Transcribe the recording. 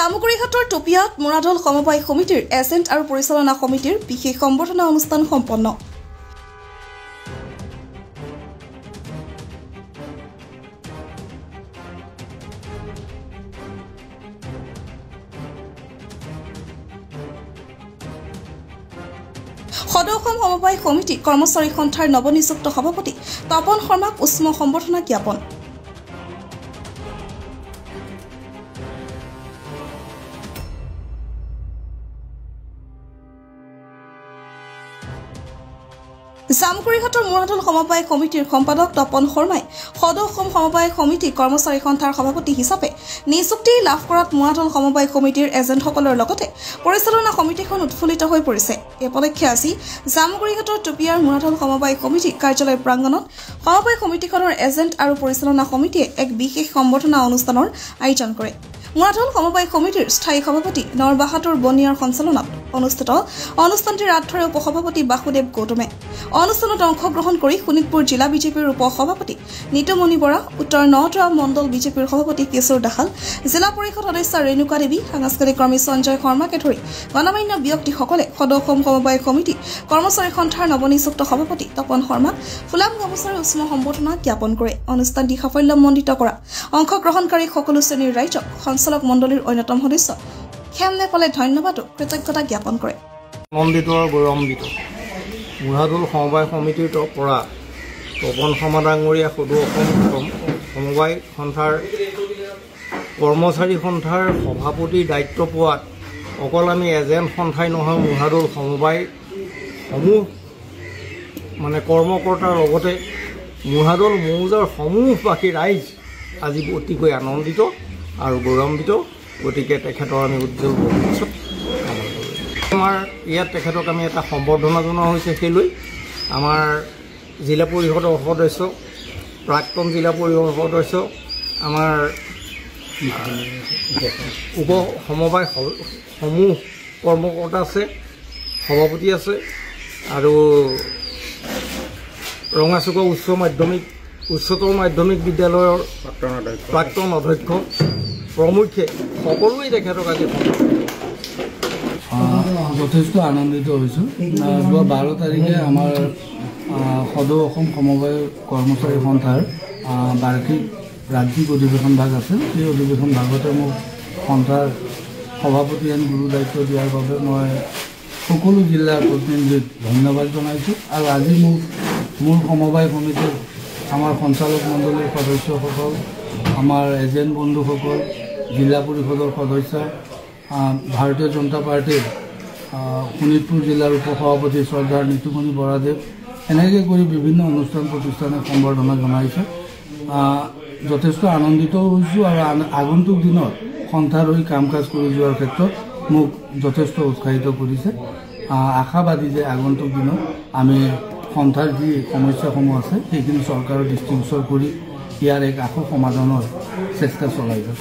জামুগুৰিঘাটৰ টপিয়াত মুৰাদল সমবায় সমিতিৰ এজেণ্ট আৰু পৰিচালনা সমিতিৰ বিশেষ সম্বৰ্ধনা অনুষ্ঠান সম্পন্ন। সদৌ অসম সমবায় সমিতি কৰ্মচাৰী সন্থাৰ নৱনিযুক্ত সভাপতি তপন শৰ্মাক উষ্ম সম্বৰ্ধনা জ্ঞাপন। জামুগুৰিঘাটৰ মুৰাদল সমবায় সমিতিৰ সম্পাদক তপন শৰ্মাই সদৌ অসম সমবায় সমিতি কৰ্মচাৰী সন্থাৰ সভাপতি হিচাপে নিযুক্তি লাভ কৰাত মুৰাদল সমবায় সমিতিৰ এজেণ্টসকলৰ লগতে পৰিচালনা সমিতিখন উৎফুল্লিত হৈ পৰিছে। এই উপলক্ষে আজি জামুগুৰিঘাটৰ টপিয়াৰ মুৰাদল সমবায় সমিতি কাৰ্যালয় প্ৰাংগণত সমবায় সমিতিখনৰ এজেণ্ট আৰু পৰিচালনা সমিতিয়ে এক বিশেষ সম্বৰ্ধনা অনুষ্ঠানৰ আয়োজন কৰে। মুৰাদল সমবায় সমিতিৰ স্থায়ী সভাপতি নৰবাহাদুৰ বনিয়াৰ সঞ্চালনাত অনুষ্ঠিত অনুষ্ঠানটিৰ আঁতৰে উপসভাপতি বাসুদেৱ গৌতমে অনুষ্ঠানত অংশগ্ৰহণ কৰি শোণিতপুৰ জিলা বিজেপিৰ উপসভাপতি নিতুমণি বৰা, উত্তৰ নওদৰা মণ্ডল বিজেপিৰ সভাপতি কিশোৰ দাহাল, জিলা পৰিষদ সদস্য ৰেণুকা দেৱী, সাংস্কৃতিক কৰ্মী সঞ্জয় শৰ্মাকে ধৰি গণমান্য ব্যক্তিসকলে সদৌ অসম সমবায় সমিতি কৰ্মচাৰী সন্থাৰ নৱনিযুক্ত সভাপতি তপন শৰ্মাক ফুলাম গামোচাৰে উষ্ম সম্বৰ্ধনা জ্ঞাপন কৰে। অনুষ্ঠানটি সাফল্যমণ্ডিত কৰা অংশগ্ৰহণকাৰী সকলো শ্ৰেণীৰ ৰাইজক সঞ্চালক মণ্ডলীৰ অন্যতম সদস্য খেম নেপালে ধন্যবাদ ও কৃতজ্ঞতা জ্ঞাপন কৰে। আনন্দিত আৰু গৌৰৱান্বিত মুৰাদল সমবায় সমিতিৰ পৰা তপন শৰ্মা ডাঙৰীয়া সদৌ অসম সমবায় সন্থাৰ কৰ্মচাৰী সন্থাৰ সভাপতিৰ দায়িত্ব পোৱাত অকল আমি এজেণ্ট সন্থাই নহয়, মুৰাদল সমবায় সমূহ কৰ্মকৰ্তাৰ লগতে মুৰাদল মৌজাৰ সমূহবাসী ৰাইজ আজি অতিকৈ আনন্দিত আৰু গৌৰৱান্বিত। গতিকে তেখেতৰ আমি উজ্জ্বল ভৱিষ্যত কামনা কৰোঁ। আমাৰ ইয়াত তেখেতক আমি এটা সম্বৰ্ধনা জনোৱা হৈছে। সেইলৈ আমাৰ জিলা পৰিষদৰ সদস্য, প্ৰাক্তন জিলা পৰিষদৰ সদস্য, আমাৰ উপ সমবায় সমূহ কৰ্মকৰ্তা আছে, সভাপতি আছে আৰু ৰঙাচুকা উচ্চতৰ মাধ্যমিক বিদ্যালয়ৰ প্ৰাক্তন অধ্যক্ষ প্ৰমুখ্যে সকলোৱে তেখেতক আজি যথেষ্ট আনন্দিত হৈছোঁ। যোৱা 12 তাৰিখে আমাৰ সদৌ অসম সমবায় কৰ্মচাৰী সন্থাৰ বাৰ্ষিক ৰাজ্যিক অধিৱেশন ভাগ আছে। সেই অধিৱেশন ভাগতে মোক সন্থাৰ সভাপতি আইন গুৰু দায়িত্ব দিয়াৰ বাবে মই সকলো জিলাৰ প্ৰতিনিধিক ধন্যবাদ জনাইছোঁ। আৰু আজি মোৰ সমবায় সমিতিৰ আমাৰ সঞ্চালক মণ্ডলীৰ সদস্যসকল, আমাৰ এজেণ্ট বন্ধুসকল, জিলা পৰিষদৰ সদস্য, ভাৰতীয় জনতা পাৰ্টীৰ শোণিতপুৰ জিলাৰ উপসভাপতি শ্ৰদ্ধাৰ নিতুমণি বৰাদেৱ, এনেকৈ কৰি বিভিন্ন অনুষ্ঠান প্ৰতিষ্ঠানে সম্বৰ্ধনা জনাইছে। যথেষ্ট আনন্দিত হৈছোঁ আৰু আগন্তুক দিনত সন্থাৰ হৈ কাম কাজ কৰি যোৱাৰ ক্ষেত্ৰত মোক যথেষ্ট উৎসাহিত কৰিছে। আশাবাদী যে আগন্তুক দিনত আমি সন্থাৰ যি সমস্যাসমূহ আছে সেইখিনি চৰকাৰৰ দৃষ্টিগোচৰ কৰি ইয়াৰ এক আশু সমাধানৰ চেষ্টা চলাই যাম।